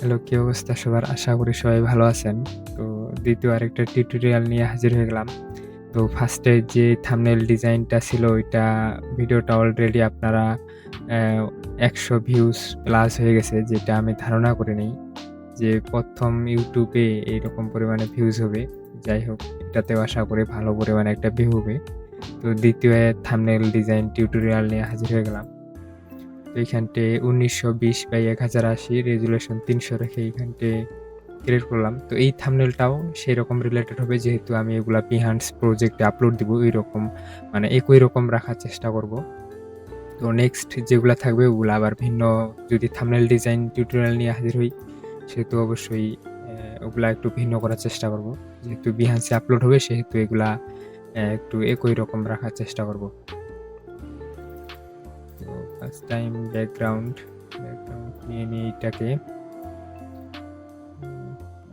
Hello, কি অবস্থা সবার? আশা করি সবাই ভালো আছেন। তো দ্বিতীয় আরেকটা টিউটোরিয়াল নিয়ে হাজির হয়ে গেলাম। তো ফার্স্টে যে থাম্বনেইল ডিজাইনটা ছিল ওইটা ভিডিওটা অলরেডি আপনারা অ্যা ১০০ ভিউজ প্লাস হয়ে গেছে, যেটা আমি ধারণা করিনি যে ১ম YouTube এ এইরকম পরিমাণে ভিউজ হবে। যাই হোক, এটাতেও আশা করি ভালো পরিমাণে একটা ভিউ হবে। তো দ্বিতীয় থাম্বনেইল ডিজাইন টিউটোরিয়াল নিয়ে হাজির হয়ে গেলাম। তো এইখানটায় ১৯২০/১০৮০ রেজোলিউশন ৩০০ রেখে এইখানটায় ক্রিয়েট করলাম। তো এই থাম্বনেইলটাও সেরকম রিলেটেড হবে, যেহেতু আমি এগুলা Behance প্রজেক্টে আপলোড দিব ঐরকম, মানে একই রকম রাখার চেষ্টা করব। তো নেক্সট যেগুলা থাকবে ওগুলা আবার ভিন্ন, যদি থাম্বনেইল ডিজাইন টিউটোরিয়াল নিয়ে হাজির হই, সেহেতু অবশ্যই ওগুলা একটু ভিন্ন করার চেষ্টা করব। যেহেতু Behance এ আপলোড হবে সেহেতু এগুলা একটু একই রকম রাখার চেষ্টা করব। তো ফার্স্ট টাইম ব্যাকগ্রাউন্ড নিয়ে নিই এইটাকে।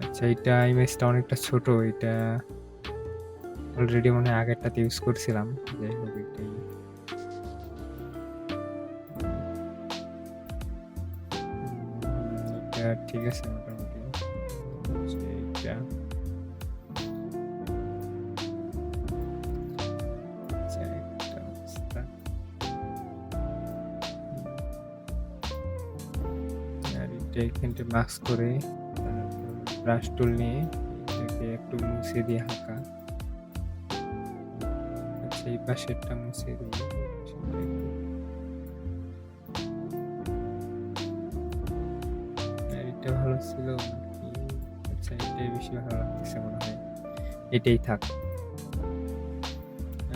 আচ্ছা, এইটা ইমেজটা অনেকটা ছোট। এটা অলরেডি মনে হয় আগেরটাতে ইউজ করছিলাম। যাই হোক, এটাই। এটা ঠিক আছে মোটামুটি। হচ্ছে এইটা। আচ্ছা, একটা অবস্থা। আর এটা এখানটা মাস্ক করে তারপর ব্রাশ টুল নিয়ে এটাকে একটু মুছে দিয়ে হালকা। আচ্ছা, এই পাশেরটা মুছে দিই। সেটা একটু। আর এটা ভালো ছিল নাকি? আচ্ছা, এটাই বেশি ভালো লাগতেছে মনে হয়। এটাই থাক।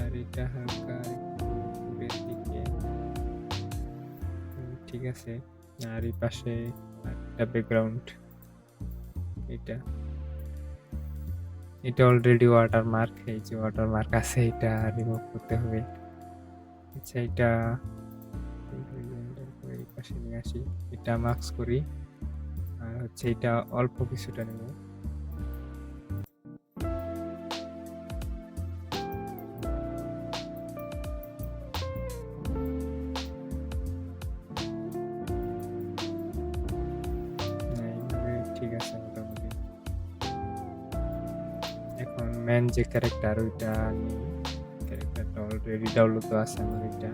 আর এটা হালকা একটু উপরের দিকে। ঠিক আছে। আর এই পাশে আরেকটা ব্যাকগ্রাউন্ড। এটা এটা অলরেডি ওয়াটারমার্ক। এই যে ওয়াটারমার্ক আছে, এটা রিমুভ করতে হবে। আচ্ছা, এটা এই পাশে নিয়ে আসি। এটা মাস্ক করি। আর হচ্ছে এটা অল্প কিছুটা নেব। এইভাবে ঠিক আছে মোটামুটি। এখন মেন যে ক্যারেক্টার ওইটা নিই। ক্যারেক্টারটা অলরেডি ডাউনলোড তো আছে আমার। এটা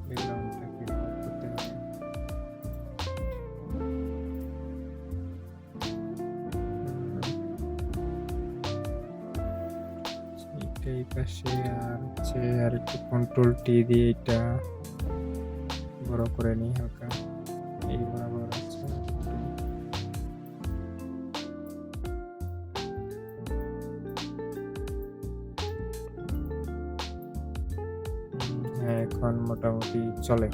ব্যাকগ্রাউন্ডটাকে রিমুভ করতে হবে। এইটা এই পাশে। আর হচ্ছে আর একটু কন্ট্রোল টি দিয়ে এটা বড় করে নিই হালকা। এই বরাবর আছে একটু। হ্যাঁ, এখন মোটামুটি চলে।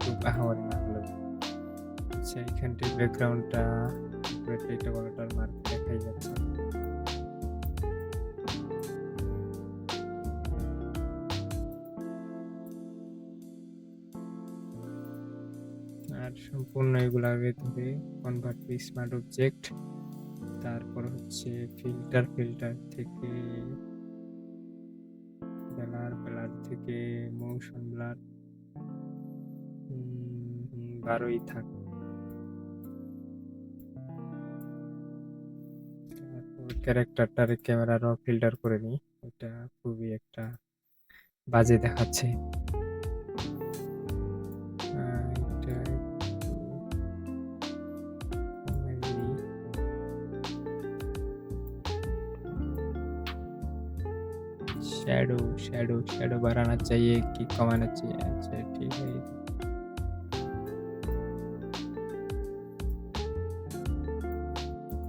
খুব আহামরি না হলেও। আচ্ছা, এইখানটায় ব্যাকগ্রাউন্ডটা উপরেরটা এটা ওয়াটারমার্ক দেখাই যাচ্ছে। আর সম্পূর্ণ এগুলার ভেতরে কনভার্ট টু স্মার্ট অবজেক্ট। তারপর হচ্ছে ফিল্টার থেকে ব্লার থেকে মোশন ব্লার ১২ই থাক। তারপর ক্যারেক্টারটার ক্যামেরা র ফিল্টার করে নিই। এটা খুবই একটা বাজে দেখাচ্ছে। এটা একটু কমাই দিই। शैडो बढ़ाना चाहिए कि कमाना चाहिए? अच्छा, ठीक है।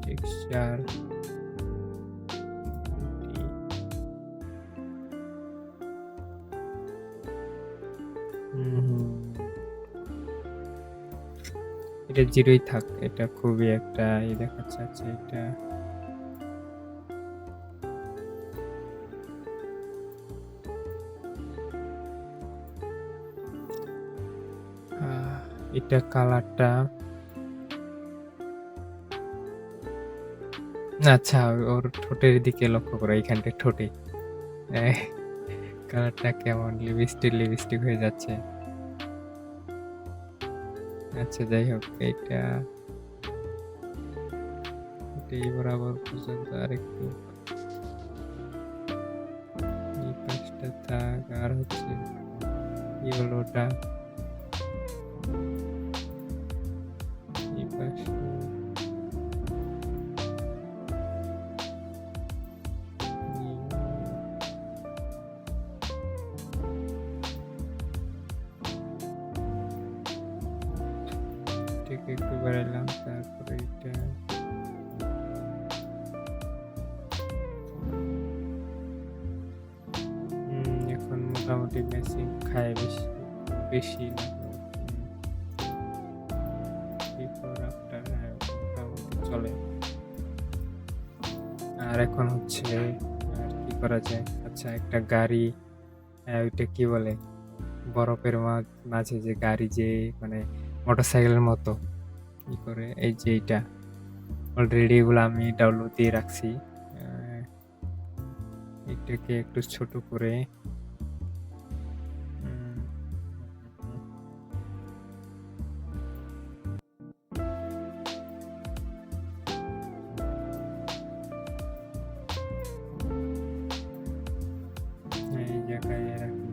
टेक्सचार এটা জিরোই থাক। এটা খুবই একটা দেখাচ্ছে। আচ্ছা, এটা এটা কালারটা। আচ্ছা, ওর ঠোঁটের দিকে লক্ষ্য করো। এইখানটায় ঠোঁটে কালারটা কেমন লিপস্টিক হয়ে যাচ্ছে। আচ্ছা যাই হোক এটাই বরাবর পর্যন্ত আরেকটু এই পাশটা থাক। আর হচ্ছে কি হলো ওটা এই পাশে এটাকে একটু বাড়াইলাম, তারপরে এটা এখন মোটামুটি ম্যাচিং খায় বেশি বেশি না বিফোর আফটার মোটামুটি চলে। আর এখন হচ্ছে আর কি করা যায়? আচ্ছা একটা গাড়ি, ওইটা কি বলে বরফের মাঝে যে গাড়ি যে মানে মোটরসাইকেলের মতো কি করে, এই যে এইটা অলরেডি এগুলো আমি ডাউনলোড দিয়ে রাখছি। এটাকে একটু ছোট করে এই জায়গায় রাখি।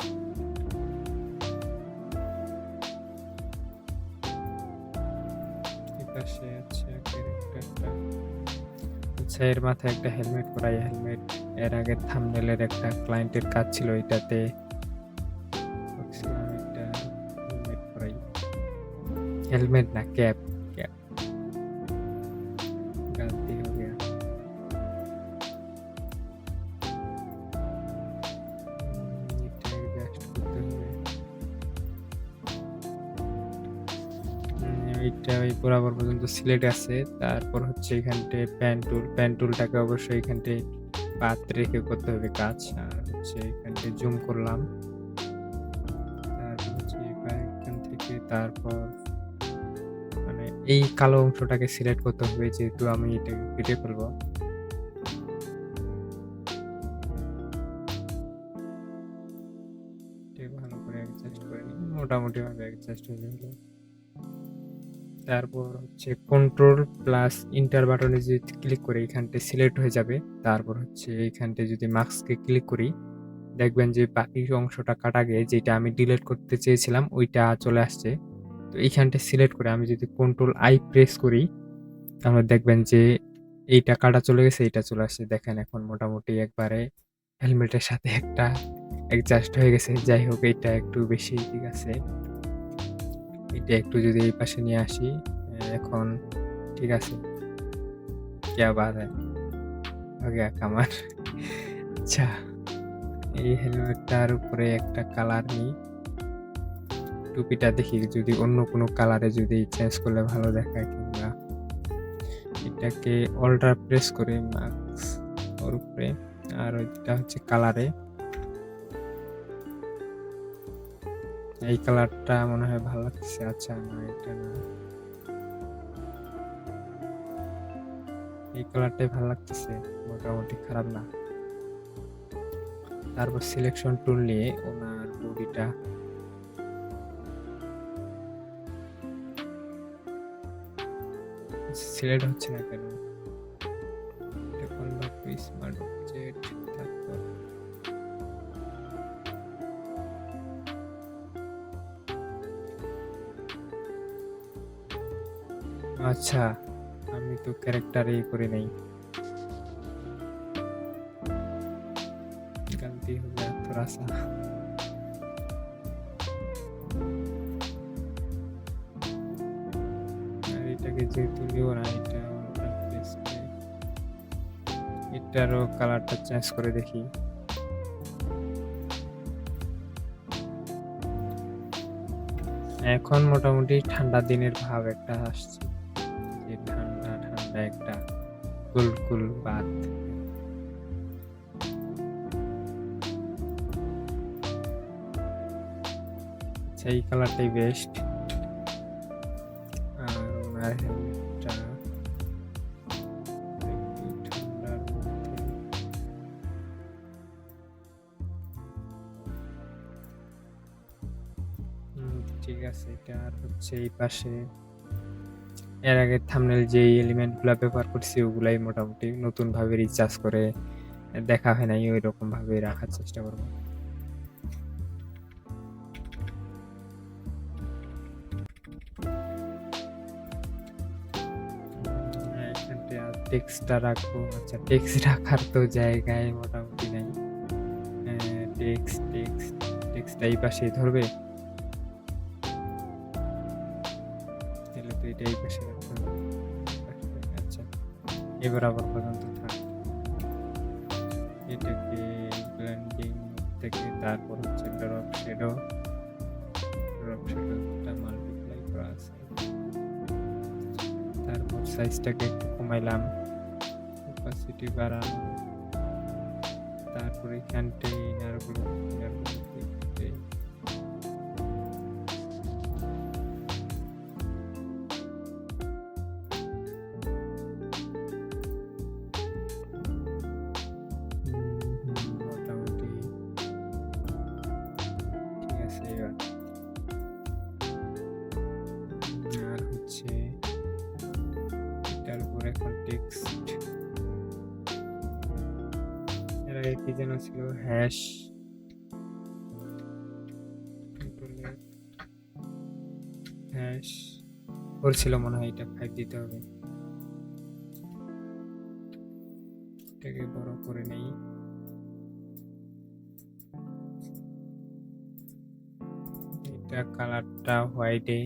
এপাশে আছে ক্যারেক্টারটা। আচ্ছা এর মাথায় একটা হেলমেট পরাই। হেলমেট এর আগে থাম্বনেলের একটা ক্লায়েন্টের কাজ ছিল, এটাতে এটা হেলমেট পরাই। हेलमेट ना कैप कैप गलती हो गया। এটা adjust করতে হবে। এইটা ওই বরাবর পর্যন্ত সিলেক্ট আছে। তারপর হচ্ছে এখানটায় প্যান টুলটাকে অবশ্যই এখানটায় পাত রেখে করতে হবে কাজ। আর হচ্ছে এখানটায় জুম করলাম। তারপর হচ্ছে এখান থেকে তারপর মানে এই কালো অংশটাকে সিলেক্ট করতে হবে, যেহেতু আমি এটাকে কেটে ফেলবো। ভালো করে অ্যাডজাস্ট করে নিই, মোটামুটি ভাবে অ্যাডজাস্ট হয়ে গেল। তারপর হচ্ছে কন্ট্রোল প্লাস ইন্টার বাটনে যদি ক্লিক করি এখানটায় সিলেক্ট হয়ে যাবে। তারপর হচ্ছে এইখানটায় যদি মাস্ককে ক্লিক করি দেখবেন যে বাকি অংশটা কাটা গিয়ে যেটা আমি ডিলিট করতে চেয়েছিলাম ওইটা চলে আসছে। তো এইখানটায় সিলেক্ট করে আমি যদি কন্ট্রোল আই প্রেস করি তাহলে দেখবেন যে এইটা কাটা চলে গেছে, এইটা চলে আসছে। দেখেন এখন মোটামুটি একবারে হেলমেটের সাথে একটা অ্যাডজাস্ট হয়ে গেছে। যাই হোক এটা একটু বেশি ঠিক আছে। এটা একটু যদি এই পাশে নিয়ে আসি এখন ঠিক আছে। क्या बात है, हो गया कमाल। আচ্ছা এই হেলমেটটার উপরে একটা কালার নিই। টুপিটা দেখি যদি অন্য কোনো কালারে যদি চেঞ্জ করলে ভালো দেখায়, কিংবা এটাকে অল্টার প্রেস করে মাস্ক ওর উপরে। আর ওইটা হচ্ছে কালারে, এই কালারটা মনে হয় ভালো লাগছে। আচ্ছা না এটা না, এই কালারটাই ভালো লাগতেছে, মোটামুটি খারাপ না। তারপর সিলেকশন টুল নিয়ে ওনার বডিটা সিলেক্ট হচ্ছে না কেন, এখন স্মার্ট অবজেক্ট। তারপর আচ্ছা আমি তো ক্যারেক্টার করে নেই, गलती हो गया थोड़ा सा। আর এটাকে যেহেতু নিব না, এটারও কালারটা চেঞ্জ করে দেখি। এখন মোটামুটি ঠান্ডা দিনের ভাব একটা আসছে, যে ঠান্ডা ঠান্ডা একটা কুল বাত। এই কালারটাই বেস্ট। আর ওনার হেলমেটটা ঠান্ডার মধ্যে ঠিক আছে। এটা আর হচ্ছে এই পাশে এর আগে থাম্বনেল যেই এলিমেন্ট গুলা ব্যবহার করছি ওগুলাই মোটামুটি নতুনভাবে রিচার্জ করে দেখা হয় নাই ঐরকম ভাবে রাখার চেষ্টা করব। এখানটা টেক্সটটা রাখবো। আচ্ছা, টেক্সট রাখার তো জায়গায় মোটামুটি নাই। টেক্সটটা এই পাশেই ধরবে? তাহলে তো এটা এই পাশে রাখতে হবে। আচ্ছা, এবার আবার পর্যন্ত থাক। এটাকে ব্লেন্ডিং থেকে তারপর হচ্ছে ড্রপ শ্যাডোটা মাল্টিপ্লাই করা আছে। তারপর সাইজটাকে একটু কমাইলাম, অপাসিটি বাড়ানো, তারপরে এখানটা ইনারগুলো দেখতে মোটামুটি ঠিক আছে। এবার আর হচ্ছে এটার উপর এখন টেক্সট, এর আগে কি যেন ছিল, হ্যাশ করছিল মনে হয়। এটা 5 দিতে হবে। এটাকে বড় করে নেই। এটা কালারটা হোয়াইটে।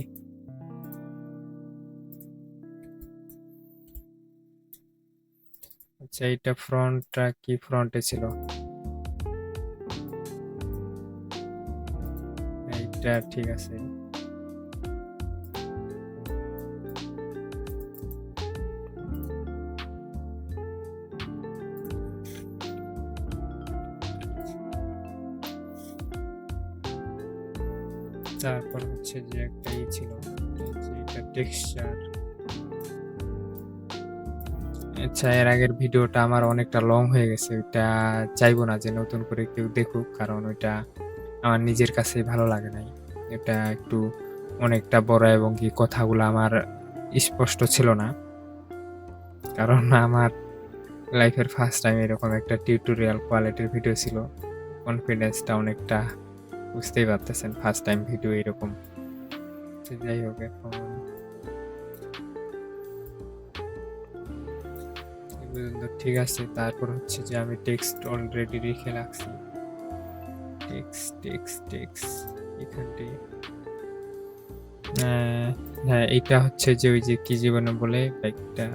আচ্ছা, এটা ফ্রন্টটা কি ফ্রন্টে ছিল? এইটা ঠিক আছে। তারপর হচ্ছে যে একটা ছিল, এটা টেক্সচার। আচ্ছা, এর আগের ভিডিওটা আমার অনেকটা লং হয়ে গেছে। ওইটা চাইবো না যে নতুন করে কেউ দেখুক, কারণ ওইটা আমার নিজের কাছে ভালো লাগে নাই। এটা একটু অনেকটা বড় এবং কি কথাগুলো আমার স্পষ্ট ছিল না, কারণ আমার লাইফের ফার্স্ট টাইম এরকম একটা টিউটোরিয়াল কোয়ালিটির ভিডিও ছিল। কনফিডেন্সটা অনেকটা বুঝতেই পারতেছেন, ফার্স্ট টাইম ভিডিও এরকম। যাই হোক, এখন ঠিক আছে। তারপর হচ্ছে যে আমি টেক্সট অলরেডি লিখে রাখছি। টেক্সট এখানটি হ্যাঁ, এটা হচ্ছে যে ওই যে কি জীবনে বলে একটা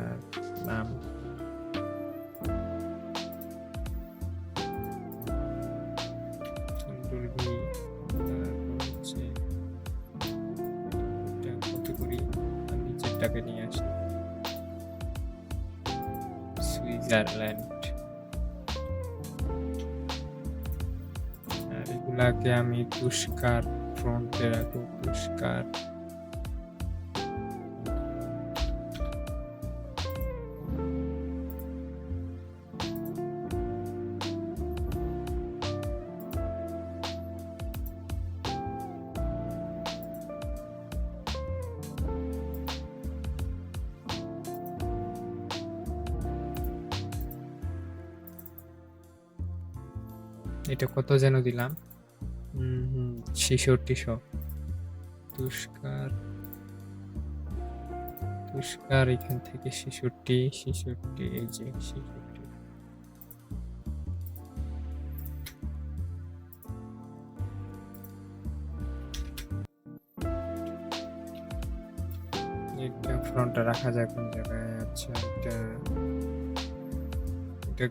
নাম, নিচেরটাকে নিয়ে আসি সুইজারল্যান্ড। আর এগুলাকে আমি পুরস্কার ফ্রন্টে রাখবো। পুরস্কার এটা কত যেন দিলাম, 6600। পুরস্কার এখান থেকে 66, এই যে 66। এটা ফ্রন্টে রাখা যায় কোন জায়গায়? আচ্ছা, এটা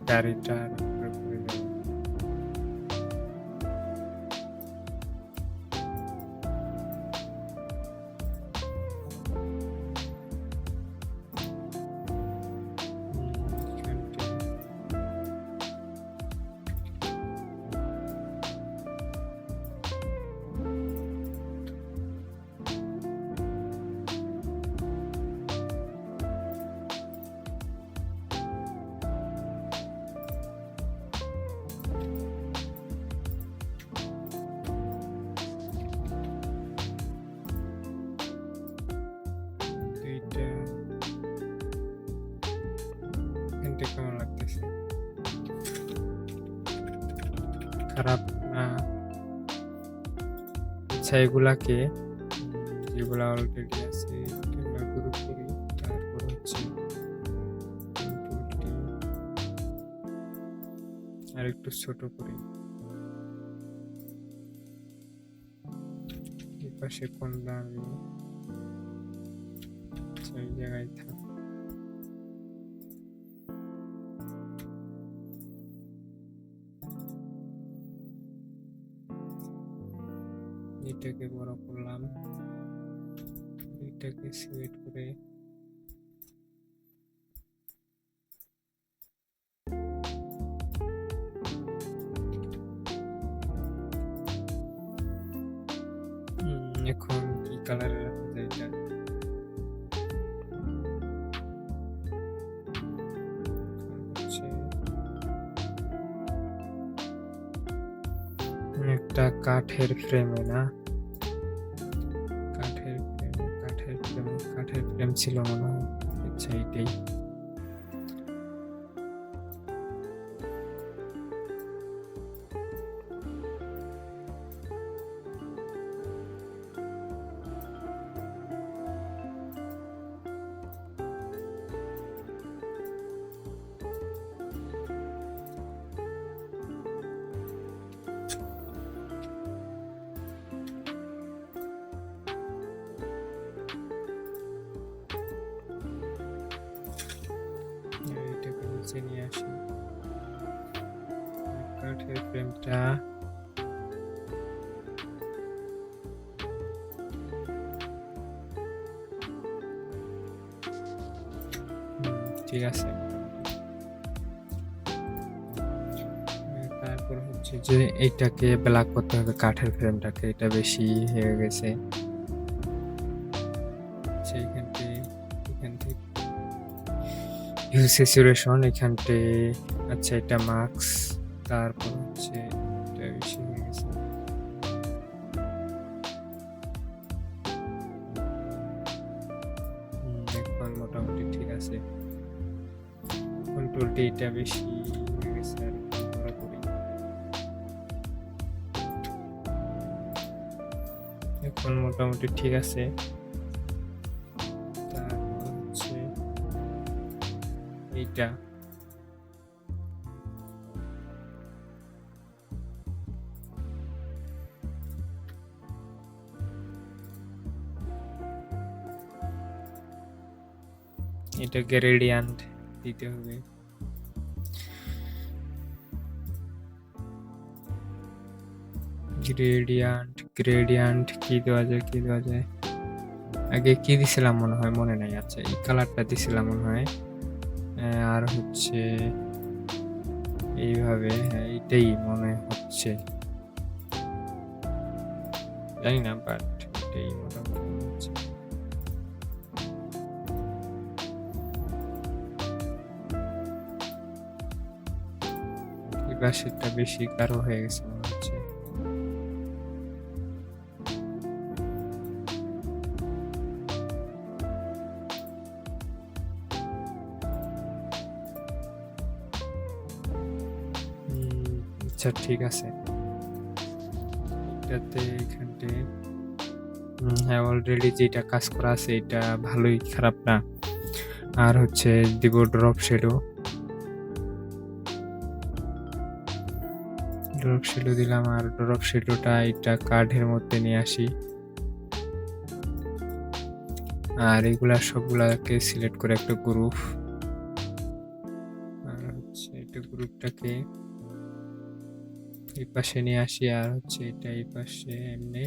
গাড়িটার উপরে পড়ে যাবে। খারাপ না। আচ্ছা, এগুলাকে যেগুলা অলরেডি আছে এগুলা গ্রুপ করি। তারপর হচ্ছে কন্ট্রোল টি আর একটু ছোট করি। এই পাশে কোনটা আমি এই জায়গায় থাক। এটাকে বড় করলাম, এটাকে সিলেক্ট করে এখন কি কালারে রাখা যায় এটা? হচ্ছে একটা কাঠের ফ্রেমে না, কাঠের ফ্রেম ছিল মনে হয়। আচ্ছা, এইটাই। এটাকে নিচে নিয়ে আসি, কাঠের ফ্রেমটা ঠিক আছে। তারপর হচ্ছে যে এইটাকে ব্ল্যাক করতে হবে, কাঠের ফ্রেমটাকে, এটা বেশি হয়ে গেছে। এখান থেকে হিউ স্যাচুরেশন এখানতে। আচ্ছা, এটা মার্কস। তারপর হচ্ছে এটা বেশি হয়ে গেছে। এখন মোটামুটি ঠিক আছে। কন্ট্রোল টি, এটা বেশি হয়ে গেছে আর বড় করি। এখন মোটামুটি ঠিক আছে। তারপর হচ্ছে এইটা এটা গ্রেডিয়েন্ট দিতে হবে। গ্রেডিয়েন্ট কি দেওয়া যায়? আগে কি দিছিলাম মনে হয়, মনে নাই। আচ্ছা, এই কালারটা দিছিলাম মনে হয়। আর হচ্ছে এইভাবে, হ্যাঁ এইটাই মনে হচ্ছে, জানি না, বাট এটাই মোটামুটি মনে হচ্ছে। এবার সেটা বেশি গাঢ় হয়ে গেছে মনে হচ্ছে। আচ্ছা, ঠিক আছে। এটাতে এখানতে হ্যাঁ, অলরেডি যেটা কাজ করা আছে এটা ভালোই, খারাপ না। আর হচ্ছে দিব ড্রপ শ্যাডো দিলাম। আর ড্রপ শ্যাডোটা এটা কার্ডের মধ্যে নিয়ে আসি। আর এগুলা সবগুলাকে সিলেক্ট করে একটা গ্রুপ। আর হচ্ছে এটা গ্রুপটাকে এই পাশে নিয়ে আসি। আর হচ্ছে এটা এই পাশে এমনি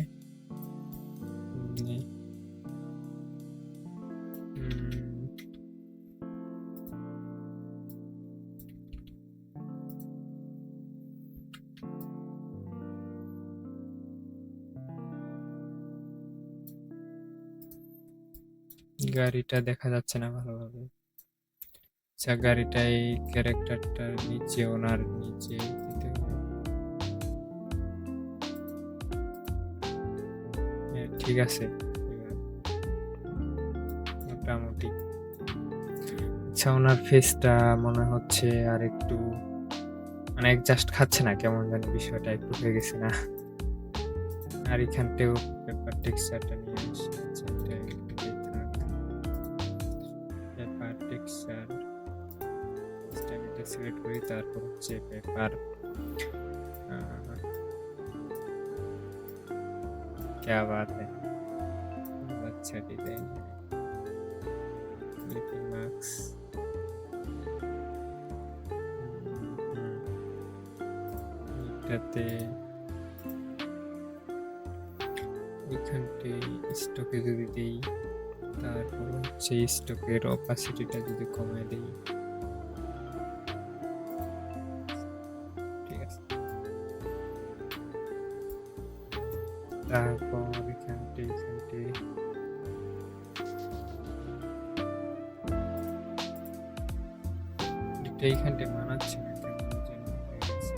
গাড়িটা দেখা যাচ্ছে না ভালোভাবে। আচ্ছা, গাড়িটা এই ক্যারেক্টারটার নিচে, ওনার নিচে দিতে হবে। হ্যাঁ, ঠিক আছে মোটামুটি। আচ্ছা, ওনার ফেসটা মনে হচ্ছে আর একটু মানে অ্যাডজাস্ট খাচ্ছে না, কেমন জানি বিষয়টা একটু হয়ে গেছে না। আর এখানটাও পেপার টেক্সচারটা নিয়ে আসি। আচ্ছা, এটা এখানটাই থাক। পেপার টেক্সচার ফার্স্ট টাইম এটা সিলেক্ট করি, তারপর হচ্ছে পেপার क्या बात है, अच्छा डिजाइन है। लिटिल मार्क्स এটাতে ওইখানটি স্টকে যদি দিই, তারপর হচ্ছে স্টকের অপাসিটিটা যদি কমায় দিই, ঠিক আছে। তারপর এখানটি এইখানটি মানাচ্ছে না, কেমন যেন হয়ে গেছে।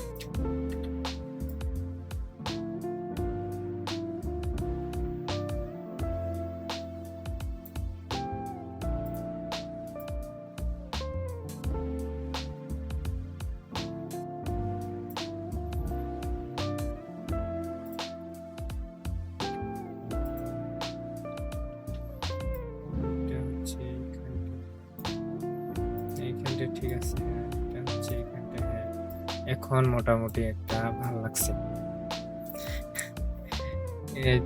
এইখানটা ঠিক আছে, এটা হচ্ছে এইখানটা। হ্যাঁ, এখন মোটামুটি একটা ভালো লাগছে।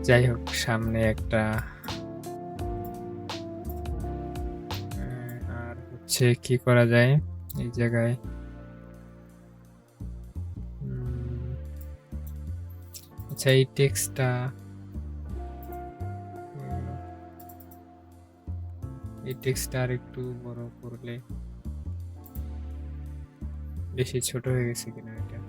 যাই হোক, সামনে একটা আর হচ্ছে কি করা যায় এই জায়গায়। আচ্ছা, এই টেক্সটটা আর একটু বড় করলে, বেশি ছোট হয়ে গেছে কিনা এটা।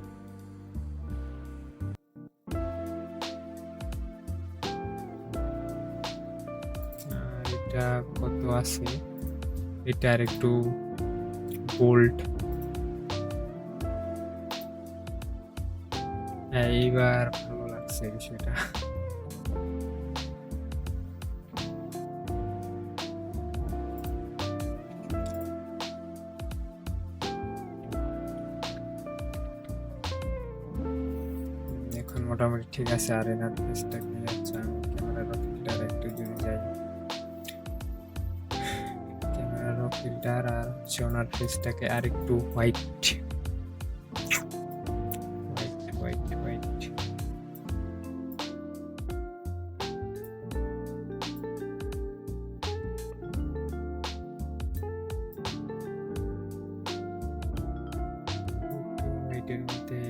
আর এটা কত আছে, এটা আর একটু বোল্ড। হ্যাঁ, এইবার ভালো লাগছে বিষয়টা। এখন মোটামুটি ঠিক আছে। আর এনার ফেসটা কি যাচ্ছে, আমি ক্যামেরার ফিল্টার একটু যদি যাই, ক্যামেরার ফিল্টার আর হচ্ছে ওনার ফেসটাকে আর একটু হোয়াইট হোয়াইটের মধ্যে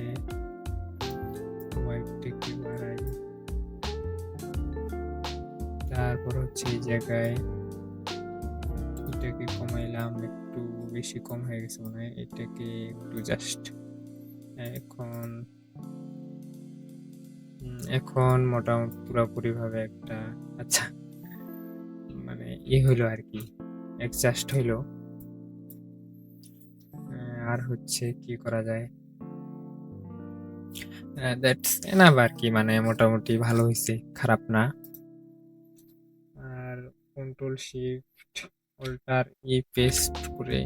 হোয়াইটটাকে বাড়াই। তারপর হচ্ছে এই জায়গায় এটাকে কমাইলাম, একটু বেশি কম হয়ে গেছে মনে হয়। এটাকে একটু জাস্ট এখন মোটামুটি পুরোপুরি ভাবে একটা আচ্ছা মানে হইলো আর কি, অ্যাডজাস্ট হইলো। আর হচ্ছে কি করা যায়, দ্যাটস এনাফ আর কি, মানে মোটামুটি ভালো হয়েছে, খারাপ না। আর কন্ট্রোল শিফট অল্টার পেস্ট করে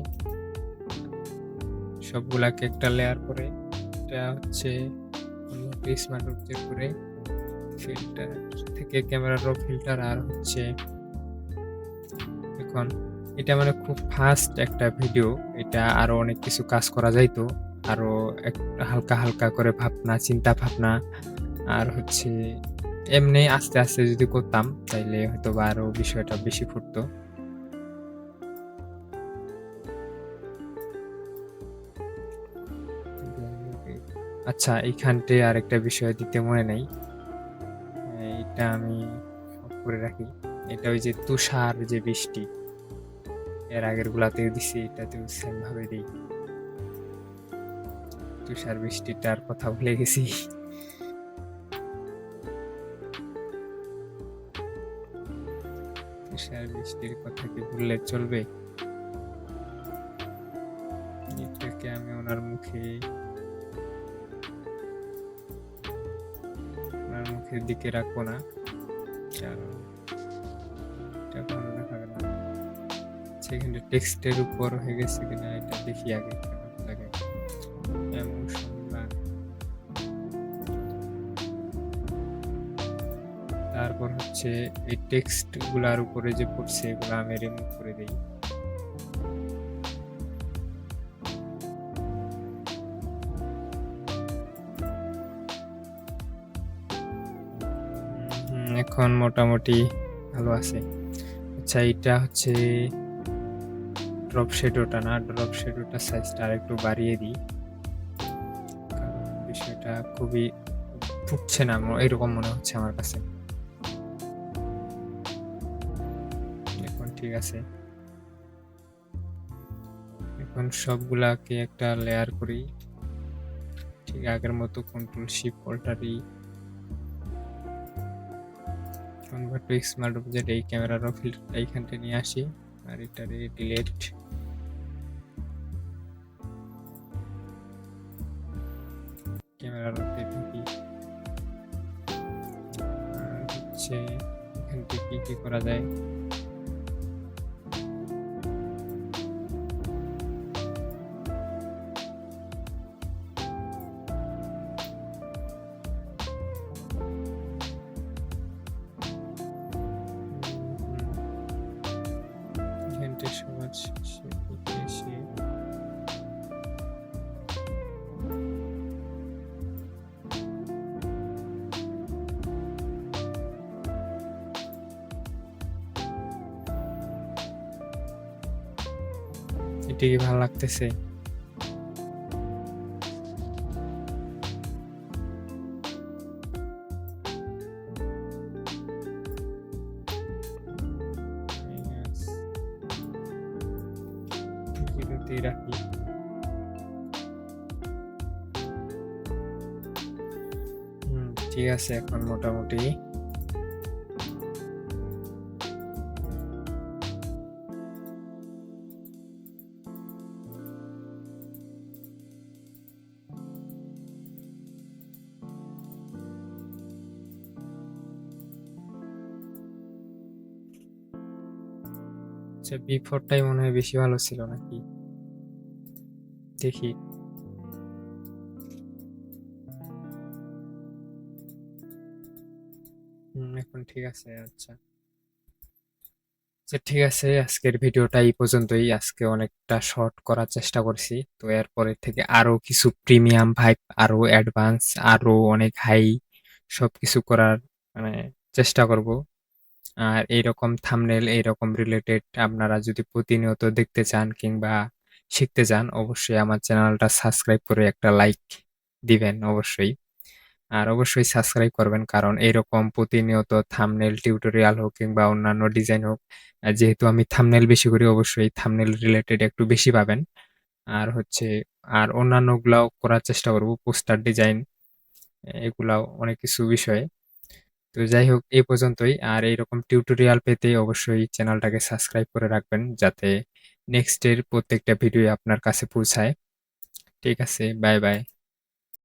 সবগুলাকে একটা লেয়ার করে, এটা হচ্ছে স্মার্ট অবজেক্ট করে ফিল্টার থেকে ক্যামেরা র ফিল্টার। আর হচ্ছে এখন এটা মানে খুব ফাস্ট একটা ভিডিও, এটা আরো অনেক কিছু কাজ করা যাইতো, আরো হালকা হালকা করে ভাবনা চিন্তা ভাবনা, আর হচ্ছে এমনি আস্তে আস্তে যদি করতাম তাইলে হয়তো বা আরো বিষয়টা বেশি ফুটতো। আচ্ছা, এইখানটে আরেকটা বিষয় দিতে মনে নেই, এটা আমি করে রাখি। এটা ওই যে তুষার যে বৃষ্টি, এর আগের গুলাতেও দিছি, এটাতেও সেম ভাবে দিই। তুষার বৃষ্টিটার কথা ভুলে গেছি। তুষার বৃষ্টির কথা কি ভুললে চলবে? এটাকে আমি ওনার মুখের দিকে রাখবো না, কারণ এটা ভালো দেখাবে না। সেখানে টেক্সটের উপর হয়ে গেছে কিনা এটা দেখি আগে, কেমন লাগে। তারপর হচ্ছে এই টেক্সট গুলার উপরে যে পড়ছে এগুলা আমি রিমুভ করে দেই। এখন মোটামুটি ভালো আছে। আচ্ছা এইটা হচ্ছে ড্রপ শ্যাডোটা না, ড্রপ শ্যাডোটার সাইজটা আরেকটু বাড়িয়ে দিই। কারণ বিষয়টা খুবই ফুটছে না, এরকম মনে হচ্ছে আমার কাছে। এখন ঠিক আছে। এখন সবগুলাকে একটা লেয়ার করি। ঠিক আগের মতো control shift alt E. Convert to smart object, এই ক্যামেরারও ফিল্টারটা এইখানটা নিয়ে আসি আর এটারে ডিলিট। ক্যামেরার মধ্যে ঢুকি। আর হচ্ছে এখান থেকে কি করা যায়, এখানটা সমাজ শেষে এসে এটা কি ভালো লাগতেছে? জিরোতেই রাখি। ঠিক আছে এখন মোটামুটি আচ্ছা, বিফোরটাই মনে হয় বেশি ভালো ছিল নাকি, দেখি। এখন ঠিক আছে। আচ্ছা আচ্ছা, ঠিক আছে, আজকের ভিডিওটা এই পর্যন্তই। আজকে অনেকটা শর্ট করার চেষ্টা করছি, তো এরপরের থেকে আরো কিছু প্রিমিয়াম ভাইব, আরো অ্যাডভান্স, আরো অনেক হাই সবকিছু করার মানে চেষ্টা করব। আর এইরকম থাম্বনেল, এইরকম রিলেটেড আপনারা যদি প্রতিনিয়ত দেখতে চান কিংবা শিখতে চান, অবশ্যই আমার চ্যানেলটা সাবস্ক্রাইব করে একটা লাইক দিবেন অবশ্যই। আর অবশ্যই সাবস্ক্রাইব করবেন, কারণ এইরকম প্রতিনিয়ত থাম্বনেল টিউটোরিয়াল হোক কিংবা অন্যান্য ডিজাইন হোক, যেহেতু আমি থাম্বনেল বেশি করি, অবশ্যই থাম্বনেল রিলেটেড একটু বেশি পাবেন। আর হচ্ছে আর অন্যান্যগুলাও করার চেষ্টা করব, পোস্টার ডিজাইন, এগুলাও অনেক কিছু বিষয়ে। তো যাই হোক, এই পর্যন্তই। আর এইরকম টিউটোরিয়াল পেতে অবশ্যই চ্যানেলটাকে সাবস্ক্রাইব করে রাখবেন, যাতে নেক্সট এর প্রত্যেকটা ভিডিও আপনার কাছে পৌঁছায়। ঠিক আছে, বাই বাই।